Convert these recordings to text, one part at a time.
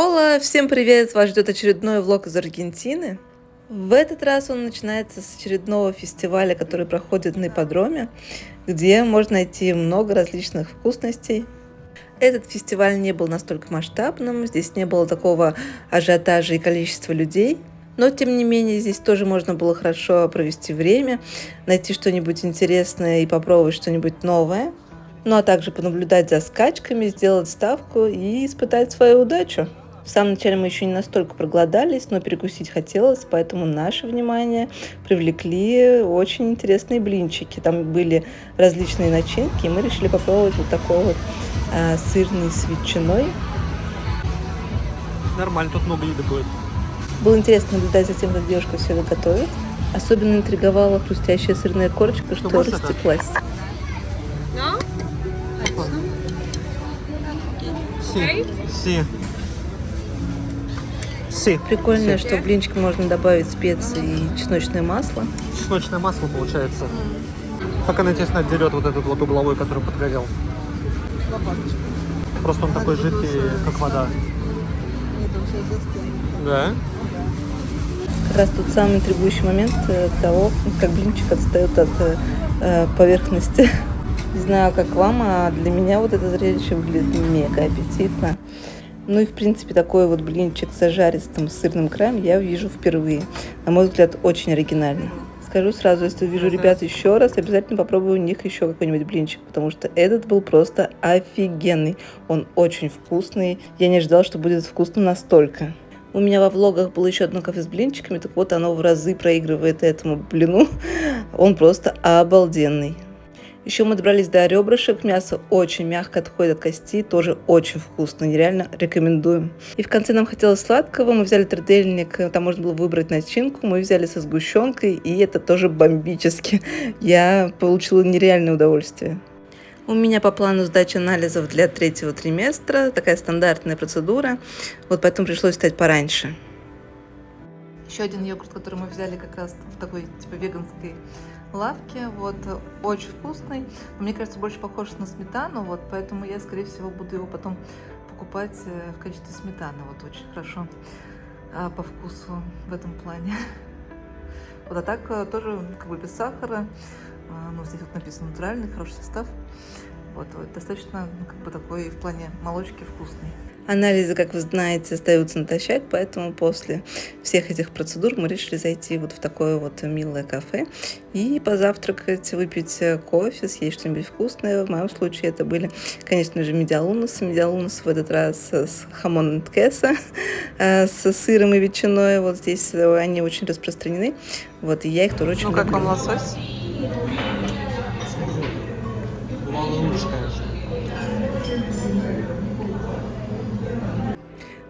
Ола, всем привет! Вас ждет очередной влог из Аргентины. В этот раз он начинается с очередного фестиваля, который проходит на ипподроме, где можно найти много различных вкусностей. Этот фестиваль не был настолько масштабным, здесь не было такого ажиотажа и количества людей. Но, тем не менее, здесь тоже можно было хорошо провести время, найти что-нибудь интересное и попробовать что-нибудь новое. Ну а также понаблюдать за скачками, сделать ставку и испытать свою удачу. В самом начале мы еще не настолько проголодались, но перекусить хотелось, поэтому наше внимание привлекли очень интересные блинчики. Там были различные начинки, и мы решили попробовать вот такой вот сырный с ветчиной. Нормально, тут много еды будет. Было интересно наблюдать за тем, как девушка все это готовит. Особенно интриговала хрустящая сырная корочка, что растеклась. Прикольно, что в блинчик можно добавить специи и чесночное масло. Чесночное масло получается. Как она тесно отдерет вот этот вот угловой, который подгорел. Просто он такой жидкий, как вода. Нет, он сейчас застынет. Да? Как раз тот самый интригующий момент того, как блинчик отстает от поверхности. Не знаю, как вам, а для меня вот это зрелище выглядит мега аппетитно. Ну и, в принципе, такой вот блинчик с зажаристым сырным краем я вижу впервые. На мой взгляд, очень оригинально. Скажу сразу, если увижу ребят еще раз, обязательно попробую у них еще какой-нибудь блинчик, потому что этот был просто офигенный. Он очень вкусный. Я не ожидала, что будет вкусно настолько. У меня во влогах было еще одно кафе с блинчиками, так вот оно в разы проигрывает этому блину. Он просто обалденный. Еще мы добрались до ребрышек, мясо очень мягко отходит от кости, тоже очень вкусно, нереально рекомендуем. И в конце нам хотелось сладкого, мы взяли трудельник, там можно было выбрать начинку, мы взяли со сгущенкой, и это тоже бомбически. Я получила нереальное удовольствие. У меня по плану сдача анализов для 3-го триместра, такая стандартная процедура, вот поэтому пришлось встать пораньше. Еще один йогурт, который мы взяли как раз в такой типа веганской лавке, вот, очень вкусный, но мне кажется, больше похож на сметану, вот, поэтому я, скорее всего, буду его потом покупать в качестве сметаны, вот, очень хорошо по вкусу в этом плане. Вот, а так тоже, как бы, без сахара, ну, здесь вот написано натуральный, хороший состав, вот, достаточно, ну, как бы, такой в плане молочки вкусный. Анализы, как вы знаете, остаются натощак, поэтому после всех этих процедур мы решили зайти вот в такое вот милое кафе и позавтракать, выпить кофе, съесть что-нибудь вкусное. В моем случае это были, конечно же, медиалунасы. Медиалунасы в этот раз с хамон кесо, с сыром и ветчиной. Вот здесь они очень распространены. Вот, и я их тоже очень люблю. Ну, как вам лосось? Лучше, конечно.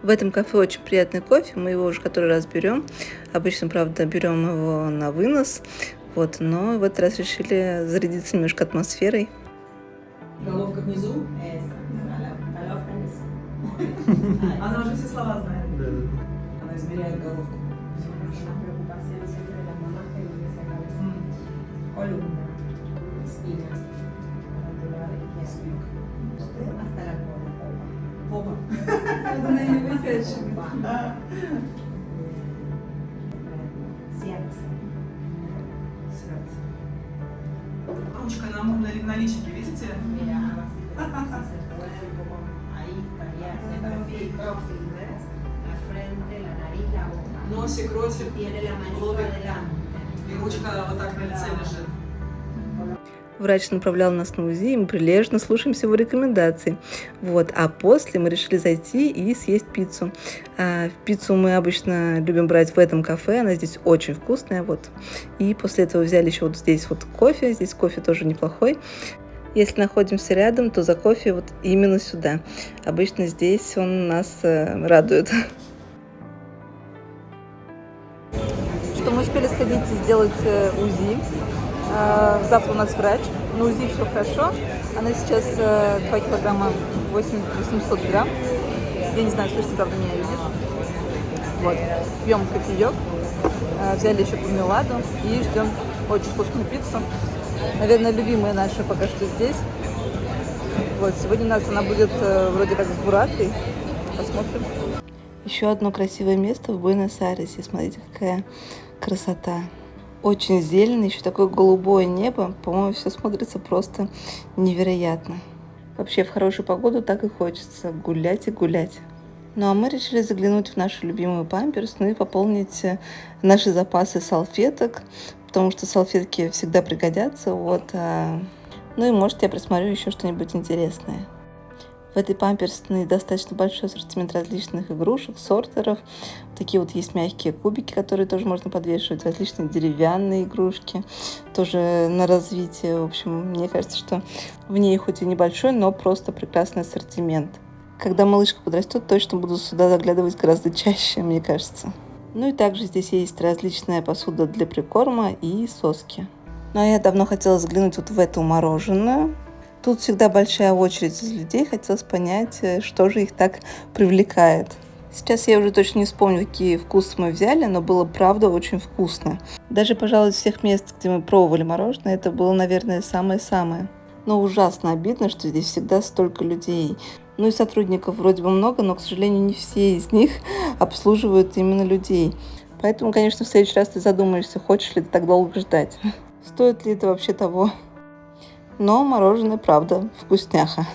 В этом кафе очень приятный кофе, мы его уже который раз берем. Обычно, правда, берем его на вынос, вот, но в этот раз решили зарядиться немножко атмосферой. Головка внизу? Головка внизу. Она уже все слова знает. Она измеряет головку. Колумна. Спина. Попа. Это на нее выходящий. Сердце. Ручка на личике, видите? Носик, ротик, лобик. И ручка вот так на лице лежит. Врач направлял нас на УЗИ, и мы прилежно слушаемся его рекомендаций. Вот. А после мы решили зайти и съесть пиццу. Пиццу мы обычно любим брать в этом кафе, она здесь очень вкусная. Вот. И после этого взяли еще вот здесь вот кофе, здесь кофе тоже неплохой. Если находимся рядом, то за кофе вот именно сюда. Обычно здесь он нас радует. Что мы успели сходить и сделать УЗИ. Завтра у нас врач, на УЗИ все хорошо. Она сейчас 2 килограмма 800 грамм. Я не знаю, слышно, правда, меня видит. Вот. Пьем кофеек, взяли еще помеладу и ждем очень вкусную пиццу. Наверное, любимая наша пока что здесь. Вот, сегодня у нас она будет вроде как с буратой. Посмотрим. Еще одно красивое место в Буэнос-Айресе. Смотрите, какая красота. Очень зелено, еще такое голубое небо. По-моему, все смотрится просто невероятно. Вообще, в хорошую погоду так и хочется гулять и гулять. Ну а мы решили заглянуть в нашу любимую Памперс, ну и пополнить наши запасы салфеток, потому что салфетки всегда пригодятся. Ну и может я присмотрю еще что-нибудь интересное. В этой памперсной достаточно большой ассортимент различных игрушек, сортеров. Такие вот есть мягкие кубики, которые тоже можно подвешивать, различные деревянные игрушки, тоже на развитие. В общем, мне кажется, что в ней хоть и небольшой, но просто прекрасный ассортимент. Когда малышка подрастет, точно буду сюда заглядывать гораздо чаще, мне кажется. Ну и также здесь есть различная посуда для прикорма и соски. Ну а я давно хотела заглянуть вот в эту мороженое. Тут всегда большая очередь из людей, хотелось понять, что же их так привлекает. Сейчас я уже точно не вспомню, какие вкусы мы взяли, но было правда очень вкусно. Даже, пожалуй, из всех мест, где мы пробовали мороженое, это было, наверное, самое-самое. Но ужасно обидно, что здесь всегда столько людей. Ну и сотрудников вроде бы много, но, к сожалению, не все из них обслуживают именно людей. Поэтому, конечно, в следующий раз ты задумаешься, хочешь ли ты так долго ждать. Стоит ли это вообще того? Но мороженое, правда, вкусняха.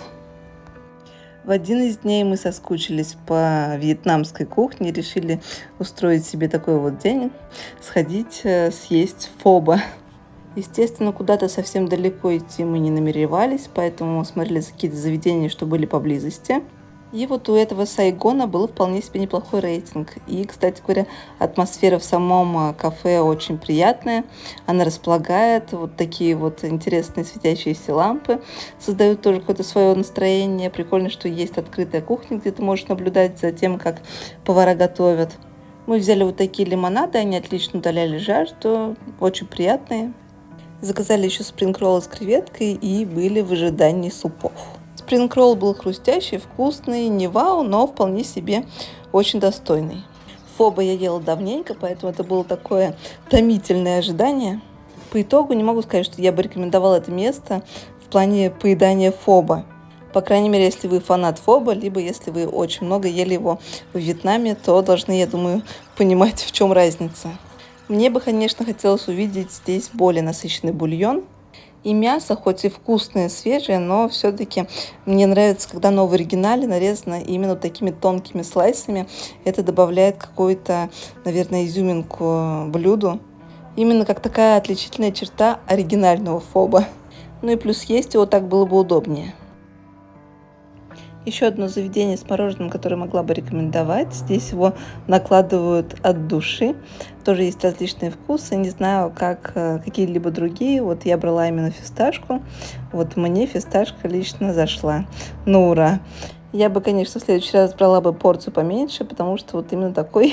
В один из дней мы соскучились по вьетнамской кухне, решили устроить себе такой вот день, сходить съесть фоба. Естественно, куда-то совсем далеко идти мы не намеревались, поэтому смотрели какие-то заведения, что были поблизости. И вот у этого Сайгона был вполне себе неплохой рейтинг. И, кстати говоря, атмосфера в самом кафе очень приятная. Она располагает, вот такие вот интересные светящиеся лампы. Создают тоже какое-то свое настроение. Прикольно, что есть открытая кухня, где ты можешь наблюдать за тем, как повара готовят. Мы взяли вот такие лимонады, они отлично удаляли жажду, очень приятные. Заказали еще спринг-роллы с креветкой и были в ожидании супов. Спринг-ролл был хрустящий, вкусный, не вау, но вполне себе очень достойный. Фоба я ела давненько, поэтому это было такое томительное ожидание. По итогу не могу сказать, что я бы рекомендовала это место в плане поедания фоба. По крайней мере, если вы фанат фоба, либо если вы очень много ели его в Вьетнаме, то должны, я думаю, понимать, в чем разница. Мне бы, конечно, хотелось увидеть здесь более насыщенный бульон. И мясо, хоть и вкусное, свежее, но все-таки мне нравится, когда оно в оригинале нарезано именно такими тонкими слайсами. Это добавляет какую-то, наверное, изюминку блюду. Именно как такая отличительная черта оригинального фоба. Ну и плюс есть его так было бы удобнее. Еще одно заведение с мороженым, которое могла бы рекомендовать. Здесь его накладывают от души. Тоже есть различные вкусы. Не знаю, как какие-либо другие. Вот я брала именно фисташку. Вот мне фисташка лично зашла. Ну ура! Я бы, конечно, в следующий раз брала бы порцию поменьше, потому что вот именно такой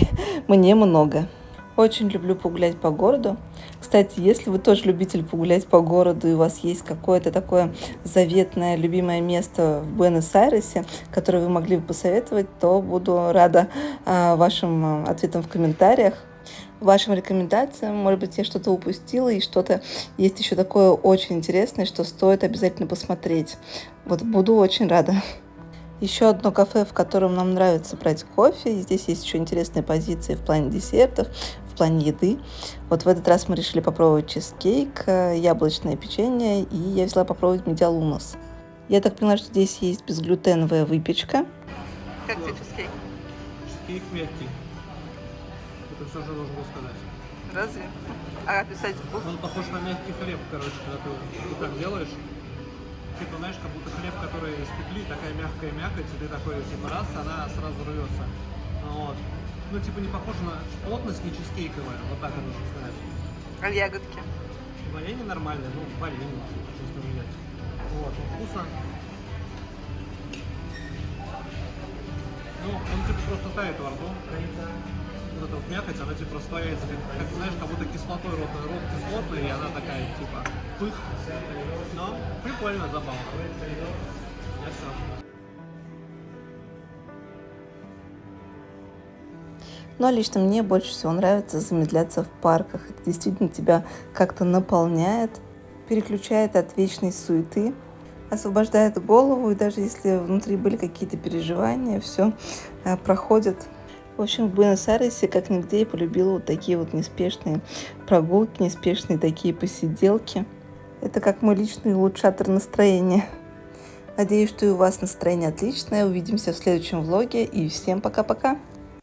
мне много. Очень люблю погулять по городу. Кстати, если вы тоже любитель погулять по городу и у вас есть какое-то такое заветное, любимое место в Буэнос-Айресе, которое вы могли бы посоветовать, то буду рада вашим ответам в комментариях, вашим рекомендациям. Может быть, я что-то упустила и что-то есть еще такое очень интересное, что стоит обязательно посмотреть. Вот буду очень рада. Еще одно кафе, в котором нам нравится брать кофе. И здесь есть еще интересные позиции в плане десертов, в плане еды. Вот в этот раз мы решили попробовать чизкейк, яблочное печенье, и я взяла попробовать медиалунос. Я так поняла, что здесь есть безглютеновая выпечка. Как тебе чизкейк? Чизкейк мягкий. Это все же нужно сказать. Разве? А описать вкус? Он похож на мягкий хлеб, короче, когда ты так делаешь. Типа, знаешь, как будто хлеб, который испекли, такая мягкая мякоть, и ты такой, типа, раз, она сразу рвется. Вот. Ну, типа, не похоже на плотность, не чизкейковая, вот так это нужно сказать. А ягодки? Варенье нормальное, ну, варенье, честно взять. Вот, вкусно. Ну, он, типа, просто тает во рту. Вот эта вот мякоть, она, типа, растворяется, как знаешь, как будто кислотой рот кислотный, и она такая, типа, пых. Но прикольно, забавно. Я все. Но лично мне больше всего нравится замедляться в парках. Это действительно тебя как-то наполняет, переключает от вечной суеты, освобождает голову, и даже если внутри были какие-то переживания, все проходит В общем, в Буэнос-Айресе как нигде я полюбила вот такие вот неспешные прогулки, неспешные такие посиделки. Это как мой личный улучшатор настроения. Надеюсь, что и у вас настроение отличное. Увидимся в следующем влоге и всем пока-пока.